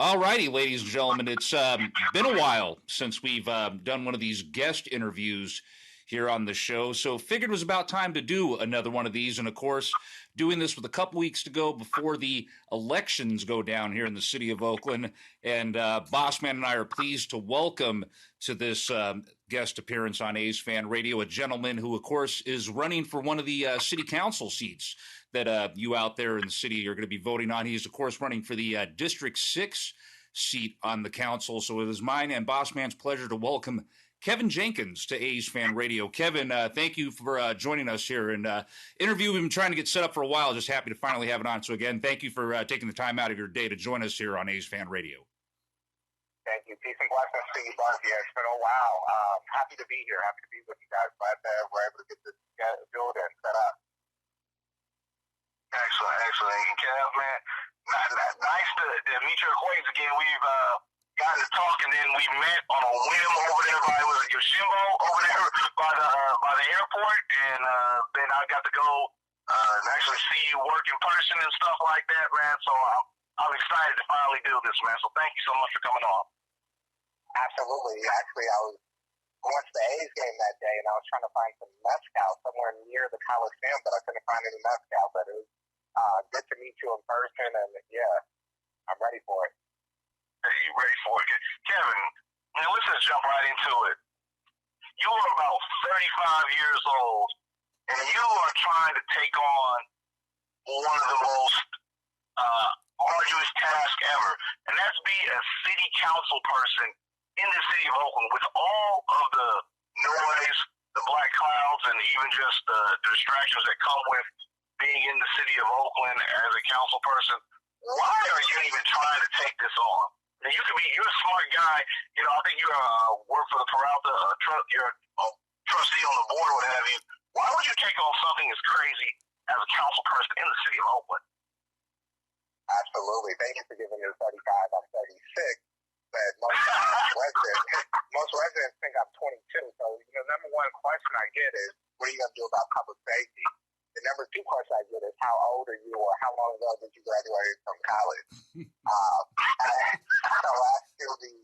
All righty, ladies and gentlemen, it's been a while since we've done one of these guest interviews here on the show, so figured it was about time to do another one of these. And of course, doing this with a couple weeks to go before the elections go down here in the city of Oakland. And Boss Man and I are pleased to welcome to this guest appearance on A's Fan Radio a gentleman who, of course, is running for one of the city council seats that you out there in the city are going to be voting on. He's, of course, running for the District 6 seat on the council. So it is mine and Boss Man's pleasure to welcome Kevin Jenkins to A's Fan Radio. Kevin, thank you for joining us here. And interview we've been trying to get set up for a while. Just happy to finally have it on. So again, thank you for taking the time out of your day to join us here on A's Fan Radio. Thank you. Peace and blessings to you both. Yeah, it's been a while. Happy to be here. Happy to be with you guys. Glad that we're able to get this building set up. Excellent. And Kev, man, nice to meet your acquaintance again. We've gotten to talk, and then we met on a whim over there by Yoshimbo over there by the airport, and then I got to go and actually see you work in person and stuff like that, man. So I'm excited to finally do this, man. So thank you so much for coming on. Absolutely. Actually, I was going to the A's game that day, and I was trying to find some mezcal somewhere near the Coliseum, but I couldn't find any mezcal. But it was good to meet you in person, and yeah, I'm ready for it. Hey, you ready for it? Kevin, now let's just jump right into it. You are about 35 years old, and you are trying to take on one of the most arduous tasks ever, and that's be a city council person in the city of Oakland with all of the noise, the black clouds, and even just the distractions that come with being in the city of Oakland as a council person. Why are you even trying to take this on? Now, you're a smart guy. You know, I think you work for the Peralta, you're a trustee on the board or what have you. Why would you take on something as crazy as a council person in the city of Oakland? Absolutely. Thank you for giving me the 35. I'm 36. But most residents think I'm 22. So, number one question I get is, what are you going to do about public safety? The number two question I get is, how old are you, or how long ago did you graduate from college? I'll ask you the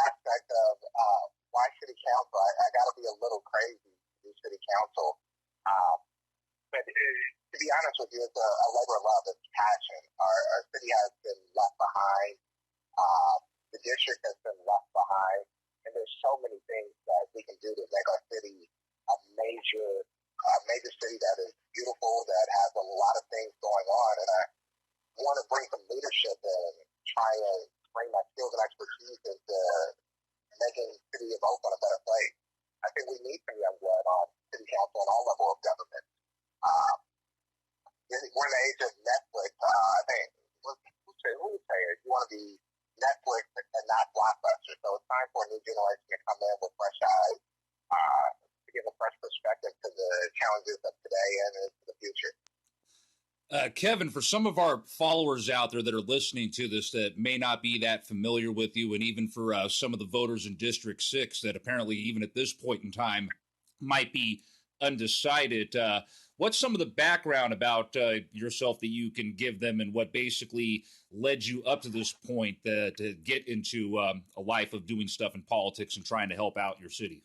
aspect of why city council. I got to be a little crazy to do city council. But to be honest with you, it's a labor of love. It's passion. Our city has been left behind. The district has been left behind. And there's so many things that we can do to make our city a major city that is beautiful, that has a lot of things going on. And I want to bring some leadership and try and bring my skills and expertise into making the city of Oakland a better place. I think we need some young blood on city council and all levels of government. We're in the age of Netflix. I think, who would say it? You want to be Netflix and not Blockbuster. So it's time for a new generation to come in with fresh eyes, to give a fresh perspective to the challenges of today and into the future. Kevin, for some of our followers out there that are listening to this that may not be that familiar with you, and even for some of the voters in District 6 that apparently even at this point in time might be undecided, what's some of the background about yourself that you can give them, and what basically led you up to this point to get into a life of doing stuff in politics and trying to help out your city?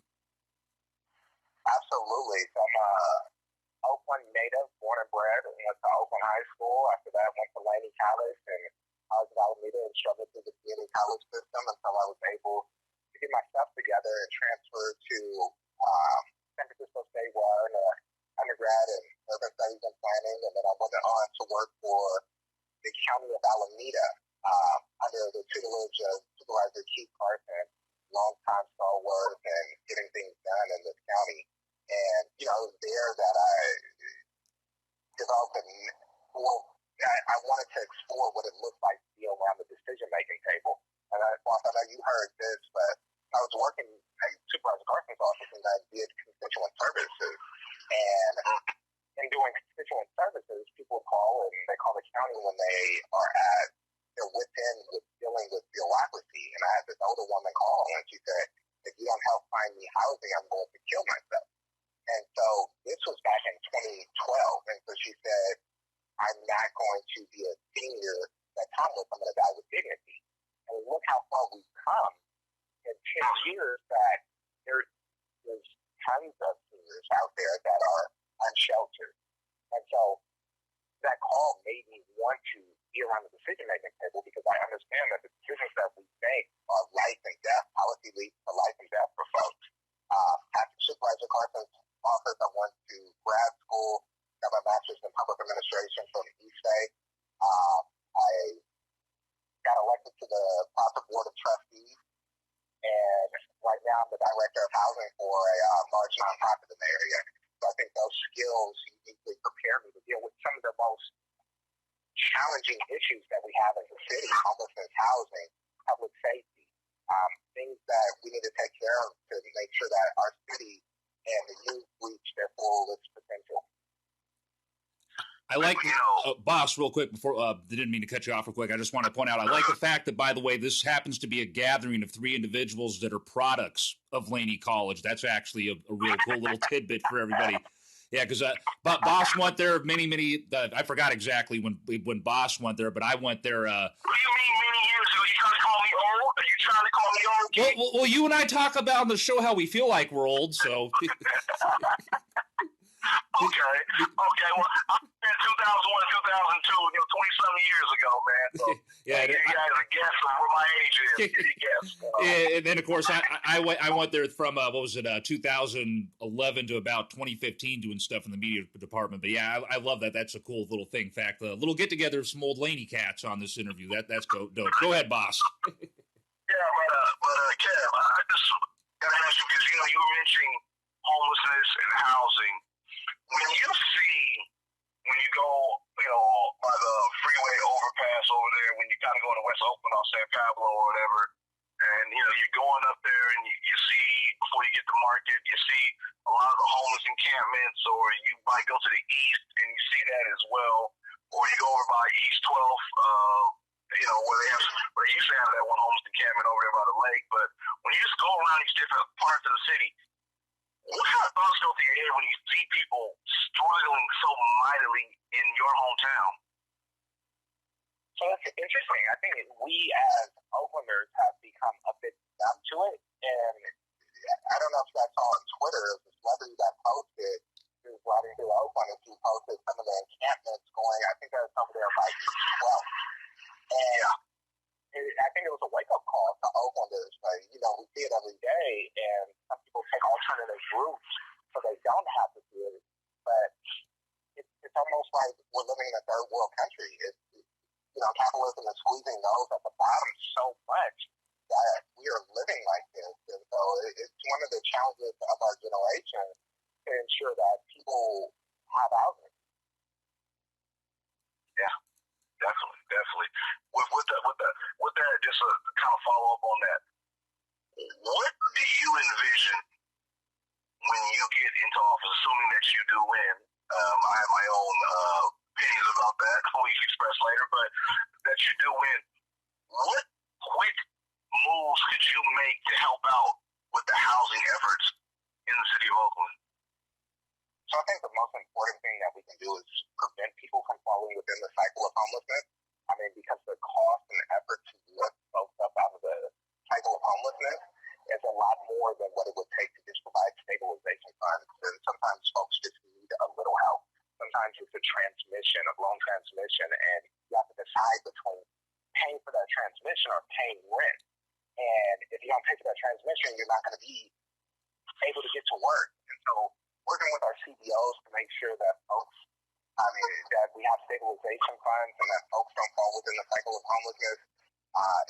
Absolutely. So I'm Oakland native, born and bred, and went to Oakland High School. After that, went to Laney College, and I was in Alameda and struggled through the community college system until I was able to get my stuff together and transfer to San Francisco State, where I earned an undergrad in urban studies and planning, and then I went on to work for the county of Alameda under the tutelage of Supervisor Keith Carson, longtime stalwart and getting things done in this county. And, it was there that I developed I wanted to explore what it looked like to be around the decision-making table. And I know you heard this, but I was working at Supervisor Carson's office, and I did constituent services. And in doing constituent services, people call, and they call the county when they are at their wit's end with dealing with bureaucracy. And I had this older woman call, and she said, if you don't help find me housing, I'm going to kill myself. And so this was back in 2012. And so she said, I'm not going to be a senior that Tom was. I'm going to die with dignity. how far we've come in 10 years, that there's tons of seniors out there that are unsheltered. And so that call made me want to be around the decision-making table, because I understand that the decisions that we make are life and death. Policy leads to life and death for folks. After Supervisor Carson's office, I went to grad school, got my master's in public administration from East Bay. I got elected to the Bauce Board of Trustees, and right now I'm the director of housing for a large nonprofit in the area. So I think those skills uniquely prepare me to deal with some of the most challenging issues that we have as a city: homelessness, housing, public safety, things that we need to take care of to make sure that our city and the youth reach their fullest potential. I like, Bauce, real quick, before, didn't mean to cut you off real quick. I just want to point out, I like the fact that, by the way, this happens to be a gathering of 3 individuals that are products of Laney College. That's actually a real cool little tidbit for everybody. Yeah, because Bauce went there I forgot exactly when Bauce went there, but I went there. What do you mean many years ago? You trying to call me old? Are you trying to call me old? Well, you and I talk about on the show how we feel like we're old, so. Okay. Well, I'm in 2001, 2002, 20-something years ago, man. So, yeah, you guys are guessing what my age is. You guess. Yeah, and then of course I went there from 2011 to about 2015 doing stuff in the media department. But yeah, I love that. That's a cool little thing. In fact, a little get together of some old Laney cats on this interview. That's dope. Go ahead, Bauce. Yeah, but Kev, I just gotta ask you, because you were mentioning homelessness and housing. When you go, by the freeway overpass over there, when you kind of go to West Oakland off San Pablo or whatever, and, you're going up there and you see, before you get to market, you see a lot of the homeless encampments, or you might go to the east and you see that as well, or you go over by East 12th, where they used to have that one homeless encampment over there by the lake. But when you just go around these different parts of the city, what kind of thoughts go through your head when you see people struggling so mightily in your hometown? So it's interesting. I think we as Oaklanders have become a bit numb to it. And I don't know if you guys saw on Twitter, the celebrity that posted, who was riding through Oakland, and she posted some of the encampments going, I think that's over there by East 12. And I think it was a wake-up call to Oaklanders. But, we see it every day, and some people take alternative routes so they don't have to do it. But it's almost like we're living in a third world country. Capitalism is squeezing those at the bottom so much that we are living like this. And so it's one of the challenges of our generation to ensure that people have housing. Yeah, definitely. With that, just to kind of follow up on that, what do you envision when you get into office, assuming that you do win? I have my own opinions about that, we can express later, but that you do win. What quick moves could you make to help out with the housing efforts in the city of Oakland? So I think the most important thing that we can do is prevent people from falling within the cycle of homelessness. Because the cost and the effort to lift folks up out of the cycle of homelessness is a lot more than what it would take to just provide stabilization funds. And sometimes folks just need a little help. Sometimes it's a loan transmission, and you have to decide between paying for that transmission or paying rent. And if you don't pay for that transmission, you're not going to be able to get to work. And so working with our CBOs to make sure that that we have stabilization funds and that folks don't fall within the cycle of homelessness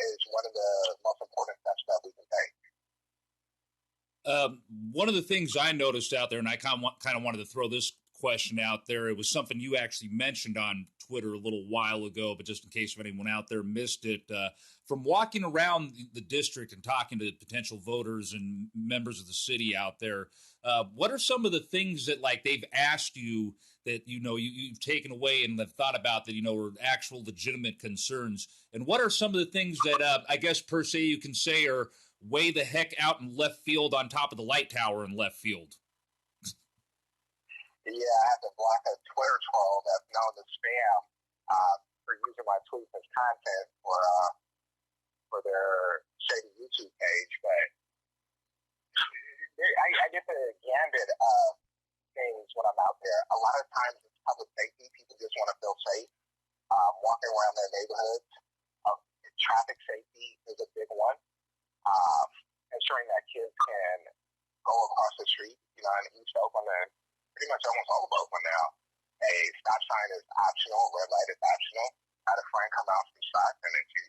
is one of the most important steps that we can take. One of the things I noticed out there, and I kind of wanted to throw this question out there, it was something you actually mentioned on Twitter a little while ago, but just in case if anyone out there missed it, from walking around the district and talking to potential voters and members of the city out there, what are some of the things that they've asked you that you've taken away and have thought about that are actual legitimate concerns, and what are some of the things that I guess per se you can say are way the heck out in left field on top of the light tower in left field? Yeah, I had to block a Twitter troll that's known as spam for using my tweets as content for for their shady YouTube page, but I get the gambit of things when I'm out there. A lot of times it's public safety. People just want to feel safe walking around their neighborhoods. Traffic safety is a big one. Ensuring that kids can go across the street, in East Oakland and pretty much almost all of Oakland now. A stop sign is optional, red light is optional. I had a friend come out from Stockton and she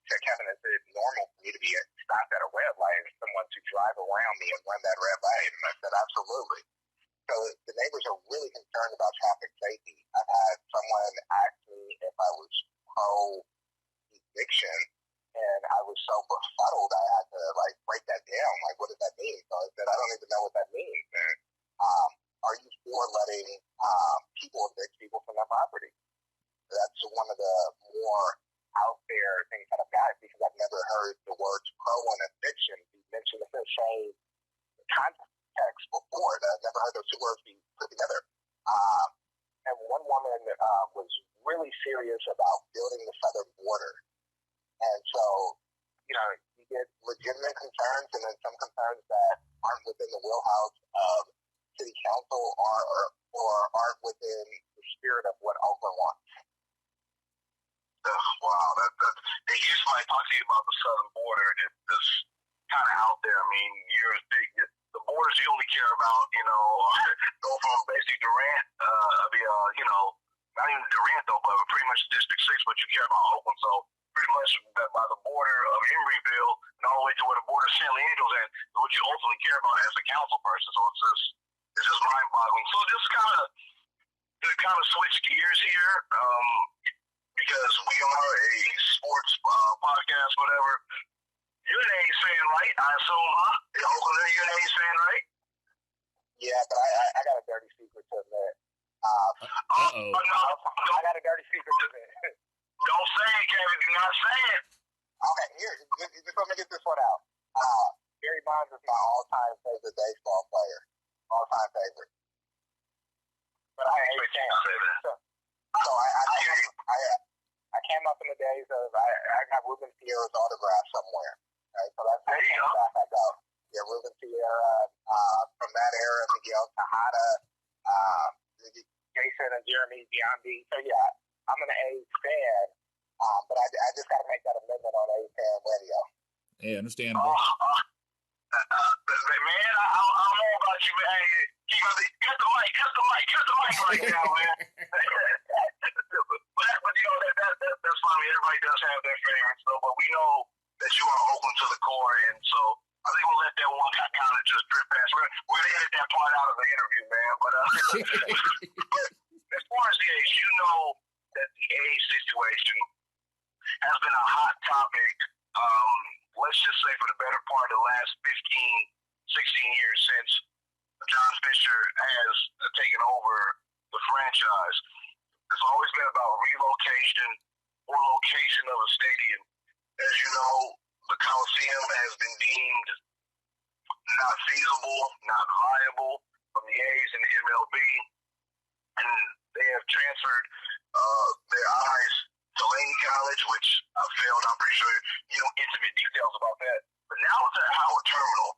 said, Kevin, is it normal for me to be stopped at a red light and someone to drive around me and run that red light? And I said, absolutely. So the neighbors are really concerned about traffic safety. I've had someone ask me if I was pro-eviction, and I was so befuddled I had to break that down. What does that mean? So I said, I don't even know what that means. And are you for letting people evict people from their property? That's one of the more out there things that I've got, because I've never heard the words pro and eviction be mentioned in the same context before. I've never heard those two words be put together. And one woman was really serious about building the southern border. And so, you get legitimate concerns and then some concerns that aren't within the wheelhouse of city council or aren't within the spirit of what Oakland wants. Wow, they usually talk to you about the southern border. It's kind of out there. I mean, the borders you only care about, go from basically Durant, not even Durant though, but pretty much District 6, but you care about Oakland. So pretty much by the border of Emeryville and all the way to where the border of San Leandro's at, is what you ultimately care about as a council person. So it's just mind-boggling. So just kind of switch gears here, because we are a sports podcast, whatever. You're an A's fan, right? I assume, huh? In Oakland, you're an A's fan, right? Yeah, but I got a dirty secret to admit. No, I got a dirty secret to admit. Don't say it, Kevin. Do not say it. Okay, here, just let me get this one out. Barry Bonds is my all-time favorite baseball player. All-time favorite. But I hate that. So I came up in the days of I got Ruben Fierra's autograph somewhere. Right? So that's how back I go. Yeah, Ruben Fierra, from that era, Miguel Tejada, Jason and Jeremy Giambi. So yeah, I'm an A's fan, but I just got to make that amendment on A's fan radio. Hey, understandable. Man, I don't know about you, man. Hey, cut the mic right now, man. but that's funny. Everybody does have their favorites, though. But we know that you are Oakland to the core, and so I think we'll let that one kind of just drift past. We're gonna edit that part out of the interview, man. But as far as the A's, you know that the A's situation has been a hot topic. Let's just say for the better part of the last 15, 16 years since John Fisher has taken over the franchise. It's always been about relocation or location of a stadium. As you know, the Coliseum has been deemed not feasible, not viable from the A's and the MLB, and they have transferred their eyes to Laney College, which I failed. I'm pretty sure you know intimate details about that. But now it's at Howard Terminal.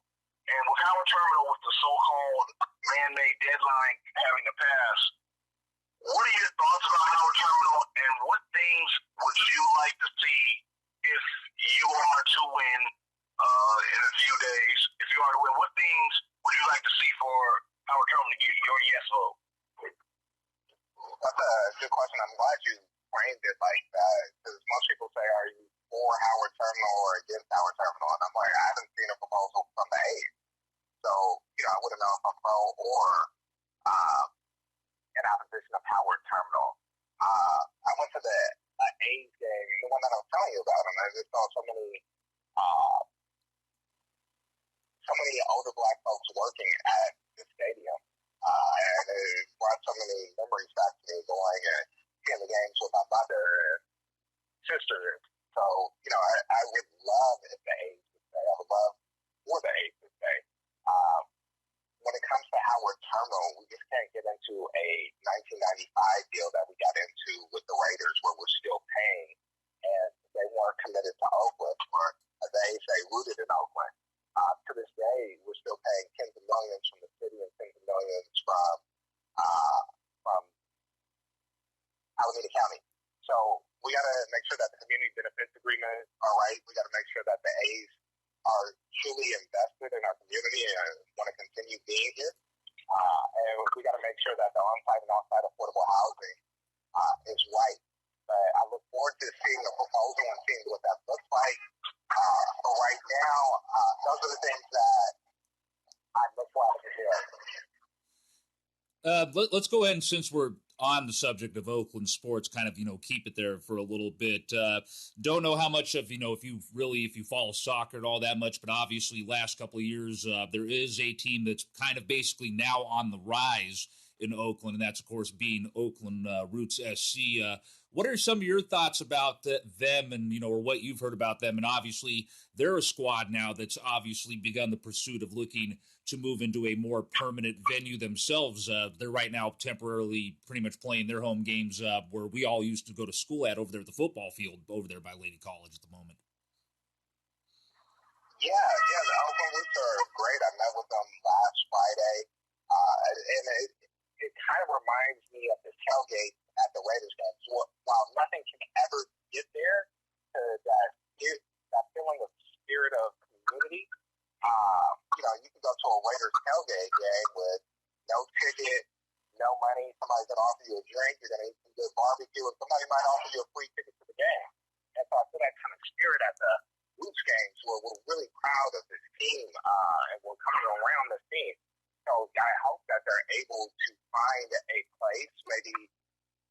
And with Howard Terminal, with the so-called man-made deadline having to pass, what are your thoughts about Howard Terminal, and what things would you like to see if you are to win in a few days? If you are to win, what things would you like to see for Howard Terminal to get your yes vote? That's a good question. I'm glad you framed it like that, because most people say, are you for Howard Terminal or against Howard Terminal? And I'm like, I haven't seen a proposal from the A's. So, I wouldn't know if I'm pro or in opposition of Howard Terminal. I went to the A's game, the one that I was telling you about, and I just saw so many older black folks working at the stadium. And it brought so many memories back to me going and seeing the games with my mother and sister. So, I would love if the A's would stay. I would love for the A's to stay. When it comes to Howard Terminal, we just can't get into a 1995 deal that we got into with the Raiders where we're still paying. And they weren't committed to Oakland, or they say rooted in Oakland. To this day, we're still paying tens of millions from the city and tens of millions from Alameda County. So we got to make sure that the community benefits agreement are right. We got to make sure that the A's are truly invested in our community and want to continue being here. And we got to make sure that the on-site and off-site affordable housing is right. But I look forward to seeing the proposal and seeing what that looks like. But right now, those are the things that I look forward to hear. Let's go ahead, and since we're on the subject of Oakland sports, kind of, keep it there for a little bit. Don't know how much of, if you follow soccer at all that much, but obviously last couple of years, there is a team that's kind of basically now on the rise in Oakland, and that's, of course, being Oakland Roots SC. What are some of your thoughts about them and, or what you've heard about them? And obviously, they're a squad now that's obviously begun the pursuit of looking to move into a more permanent venue themselves. They're right now temporarily pretty much playing their home games where we all used to go to school over there at the football field over there by Lady College at the moment. Yeah, the Oakland Roots are great. I met with them last Friday, and it kind of reminds me of the tailgate at the Raiders game. So while nothing can ever get there to that feeling of spirit of community, you can go to a Raiders tailgate game with no ticket, no money. Somebody's going to offer you a drink. You're going to eat some good barbecue, and somebody might offer you a free ticket to the game. And so I feel that kind of spirit at the Roots games where we're really proud of this team, and we're coming around this team. So I hope that they're able to find a place, maybe,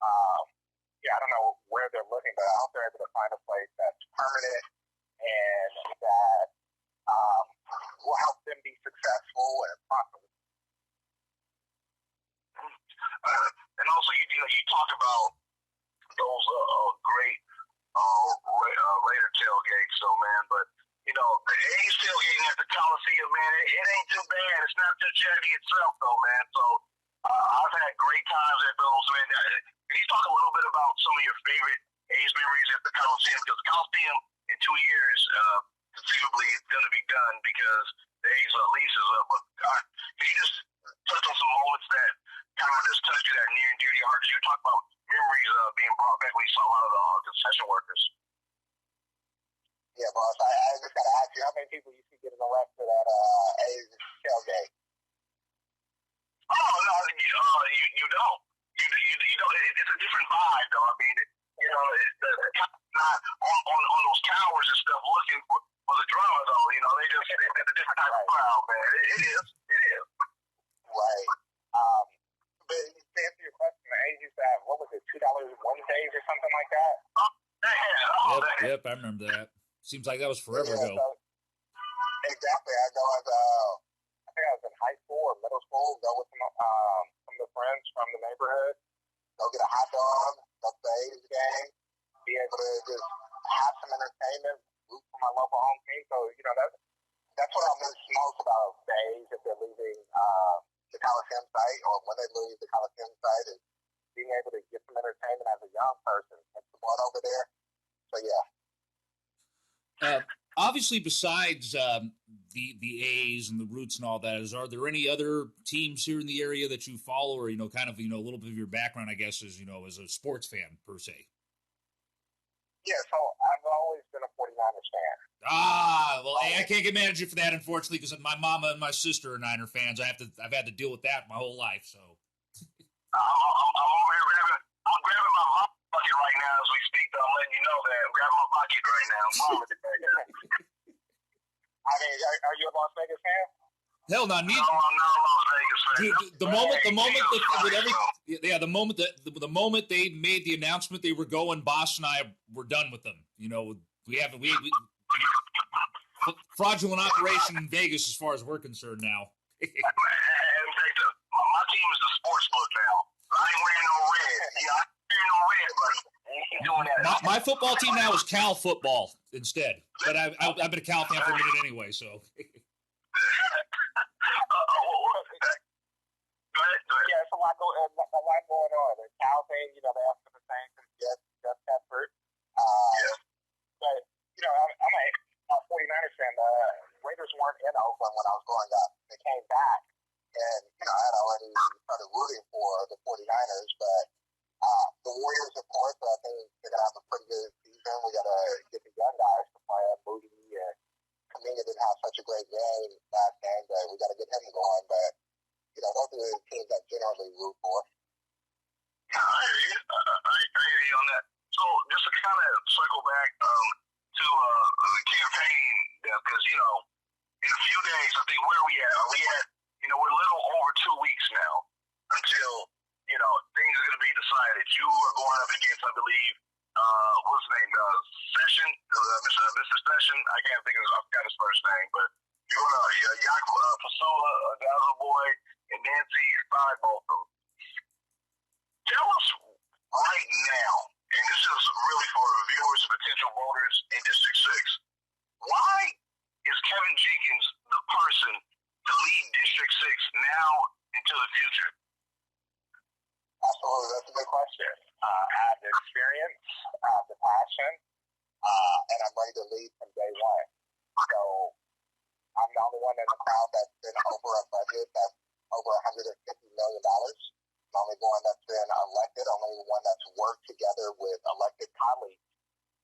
I don't know where they're looking, but I hope they're able to find a place that's permanent and that will help them be successful and prosperous. And also, you talk about those great Raider tailgates, so man, but the A's tailgating at the Coliseum, man, it ain't too bad. It's not too shabby itself, though, man. So I've had great times at those, man. Can you talk a little bit about some of your favorite A's memories at the Coliseum? Because the Coliseum in 2 years, conceivably, is going to be done because the A's lease is up. But can you just touch on some moments that kind of just touched you that near and dear to your heart? Because you talk about memories being brought back when you saw a lot of the concession workers. Yeah, boss. I just got to ask you, how many people you see getting arrested at A's tailgate? Oh, no, you don't. You know, it's a different vibe, though. I mean, the not on those towers and stuff looking for the drama, though. It's a different type of crowd, man. It is. Right. But to answer your question, the A's used to have, what was it, $2 Wednesdays or something like that? Yep, I remember that. Seems like that was forever ago. So, exactly. I think I was in high school or middle school, go with some of the friends from the neighborhood, go get a hot dog, go to the A's game, be able to just have some entertainment, root for my local home team. So, that's what I miss most about the A's if they're leaving the Coliseum site, or when they leave the Coliseum site, is being able to get some entertainment as a young person and support over there. So, yeah. Obviously, besides the A's and the Roots and all that, are there any other teams here in the area that you follow, or kind of a little bit of your background, I guess, as as a sports fan per se? Yeah, so I've always been a 49ers fan. Well, I can't get mad at you for that, unfortunately, because my mama and my sister are Niner fans. I've had to deal with that my whole life. So I'm over here grabbing my bucket right now as we speak. Though I'm letting you know that I'm grabbing my bucket right now. I mean, are you a Las Vegas fan? Hell no, I'm not a Las Vegas fan. Dude, the moment they made the announcement they were going, Bauce and I were done with them. We fraudulent operation in Vegas as far as we're concerned now. My team is the sports book now. I ain't wearing no red. Yeah, I ain't wearing no red, buddy. Doing that. My football team now is Cal football instead, but I've been a Cal fan for a minute anyway, so. Go ahead. Yeah, it's a lot going on. The Cal thing, they have the same since Jeff Tedford. Oakland when I was growing up. They came back, and I had already started rooting for the 49ers, but the Warriors, of course, I think they're going to have a pretty good season. We got to get the young guys to play. Moody and Kaminga didn't have such a great game last game, but we got to get him going. But, those are the teams I generally root for. Yeah, I hear you. I hear you on that. So just to kind of circle back to the campaign, because, in a few days, I think, where are we at? We're a little over 2 weeks now until, things are going to be decided. You are going up against, I believe, what's his name? Session, Mr. Session. I can't think of I forgot his first name, but you're going to Yaku Pasula, Dazzle Boy, and Nancy Side both of them. Tell us right now, and this is really for viewers and potential voters in District 6, why is Kevin Jenkins the person to lead District 6 now into the future? Absolutely, that's a good question. I have the experience, I have the passion, and I'm ready to lead from day one. So I'm the only one in the crowd that's been over a budget that's over $150 million. I'm the only one that's been elected, only one that's worked together with elected colleagues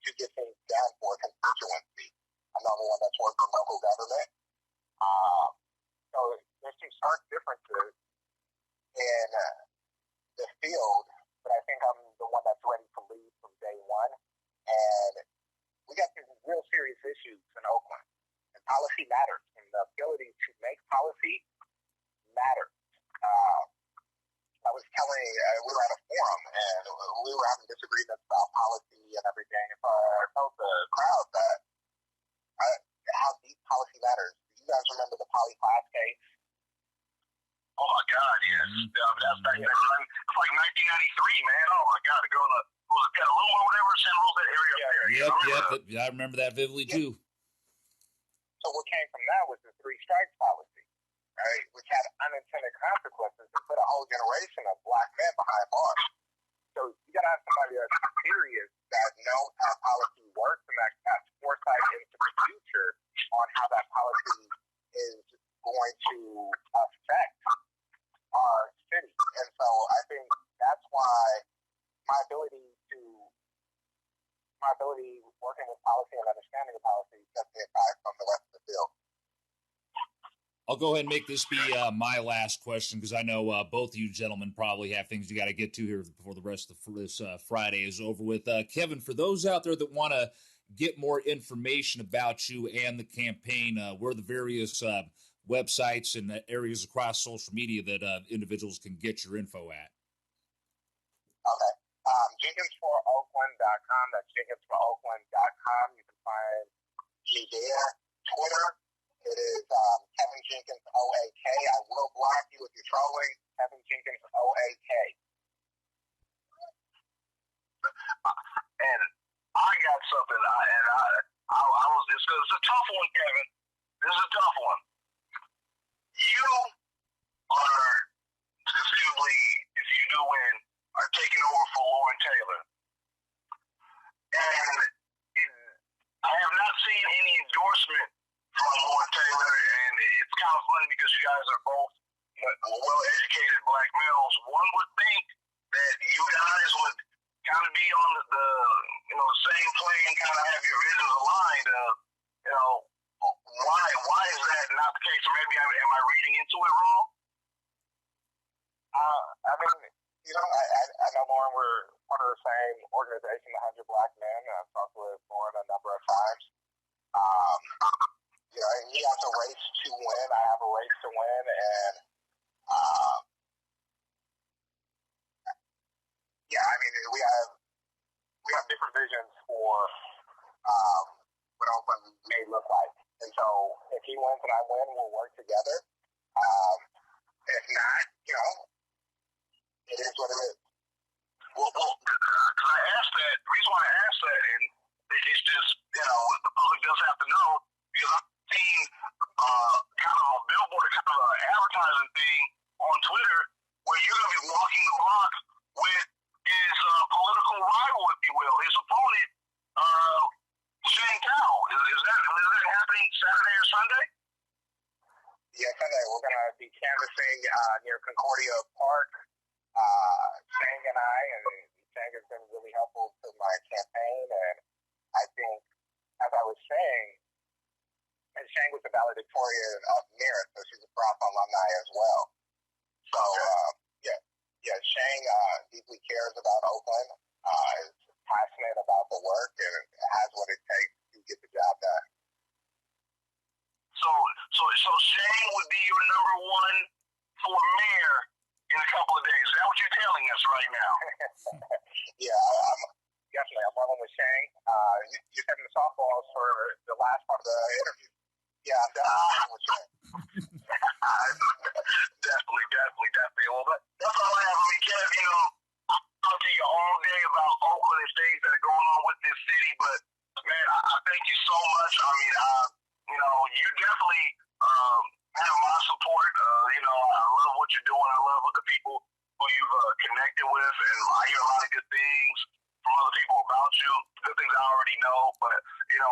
to get things done for a constituency. I'm the only one that's worked in local government. So there's some stark differences in the field, but I think I'm the one that's ready to lead from day one. And we got some real serious issues in Oakland. And policy matters. And the ability to make policy matters. I was telling, we were at a forum, and we were having disagreements about policy and everything. So I told the crowd that how deep policy matters. Do you guys remember the poly class case? Oh my God, yes. That's back then. It's like 1993, man. Oh my God, to go to was it Petaluma or whatever, San Jose area up there. Yep. I remember that vividly too. So what came from that was the 3 strikes policy, right? Which had unintended consequences and put a whole generation of black men behind bars. So you gotta have somebody that's serious, that knows how policy works, and that has foresight into the future on how that policy is going to affect our city. And so I think that's why my ability working with policy and understanding the policy sets me aside from the rest of the field. I'll go ahead and make this be my last question, because I know both of you gentlemen probably have things you got to get to here before the rest of this Friday is over with. Kevin, for those out there that want to get more information about you and the campaign, where are the various websites and areas across social media that individuals can get your info at? Okay. JenkinsForOakland.com. That's JenkinsForOakland.com. You can find me there. Twitter, it is Kevin Jenkins OAK. I will block you if you're trolling. Kevin Jenkins OAK. And I got something, I was. It's a tough one, Kevin. This is a tough one. You are conceivably, if you do win, are taking over for Lauren Taylor. And I have not seen any endorsement from Lauren Taylor, and it's kind of funny because you guys are both well-educated black males. One would think that you guys would kind of be on the same plane, kind of have your visions aligned. Why is that not the case? Or maybe am I reading into it wrong? I mean, I know Lauren, we're part of the same organization, the 100 Black Men, and I've talked with Lauren a number of times. He has a race to win. I have a race to win, and we have different visions for what Oakland may look like. And so if he wins and I win, we'll work together. If not, it is what it is. Well, because I asked that, the reason why I asked that, and it's just, the public does have to know, because I've seen kind of a billboard, kind of an advertising thing on Twitter, where you're going to be walking the block with his political rival, if you will, his opponent, Shane Cowell. Is that happening Saturday or Sunday? hosting near Concordia Park. Shang and Shang has been really helpful to my campaign, and I think, as I was saying, and Shang was a valedictorian of merit, so she's a prof alumni as well. So, Shang deeply cares about Oakland, is passionate about the work, and has what it takes to get the job done. So Shane would be your number one for mayor in a couple of days. Is that what you're telling us right now? I'm rolling with Shane. You're setting the softballs for the last part of the interview. Yeah, I'm definitely with Shane. Definitely. Well, that's all I have. I mean, Kev, I'll talk to you all day about Oakland and things that are going on with this city, but man, I thank you so much. I mean, you definitely have my support. I love what you're doing. I love what the people who you've connected with, and I hear a lot of good things from other people about you, good things I already know, but,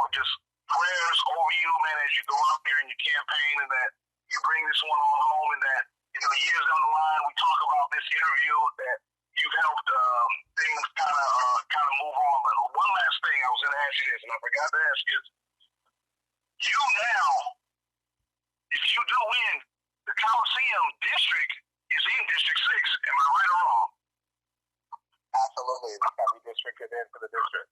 just prayers over you, man, as you go out there and you campaign, and that you bring this one on home, and that, years down the line, we talk about this interview, that you've helped things kind of move on. But one last thing, I was going to ask you this, and I forgot to ask you. You now, if you do win, the Coliseum district is in District 6. Am I right or wrong? Absolutely. It's got redistricted into the district.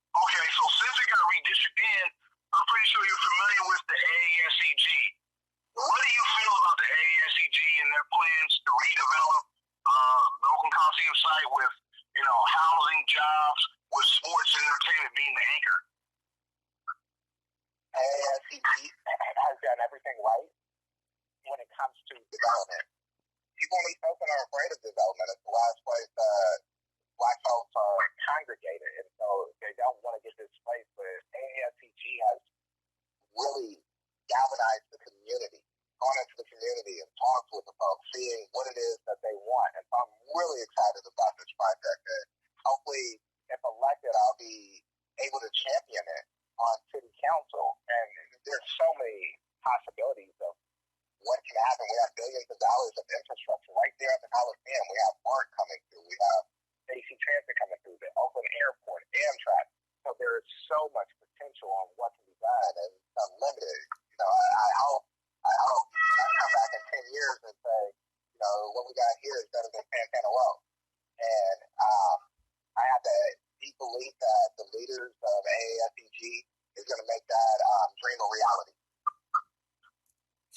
Okay, so since it got redistricted in, I'm pretty sure you're familiar with the AASCG. What do you feel about the AASCG and their plans to redevelop the Oakland Coliseum site with, housing, jobs, with sports and entertainment being the anchor? AASCG has done everything right when it comes to development. People in East Oakland are afraid of development. It's the last place Black folks are congregated, and so they don't want to get displaced. But AASCG has really galvanized the community, gone into the community and talked with the folks, seeing what it is that they want. And so I'm really excited about this project. And hopefully, if elected, I'll be able to champion it on city council. And there's so many possibilities of what can happen. We have billions of dollars of infrastructure right there at the Coliseum. We have BART coming through. We have AC Transit coming through, the Oakland Airport, Amtrak. So there is so much potential on what can be done, and it's unlimited. I hope I come back in 10 years and say, what we got here is better than Santana Row. And I have the deep belief that the leaders of AAFEG is going to make that dream a reality.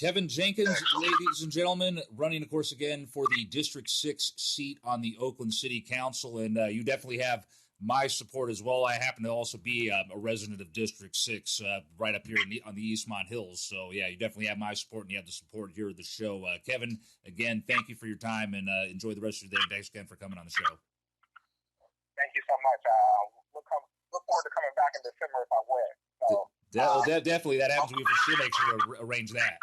Kevin Jenkins, ladies and gentlemen, running, of course, again for the District 6 seat on the Oakland City Council, and you definitely have my support as well. I happen to also be a resident of District 6 right up here on the Eastmont Hills, so yeah, you definitely have my support, and you have the support here of the show. Kevin, again, thank you for your time, and enjoy the rest of your day, and thanks again for coming on the show. Thank you so much. Look forward to coming back in December if I win. So, definitely, that happens to be for sure. Make sure to arrange that.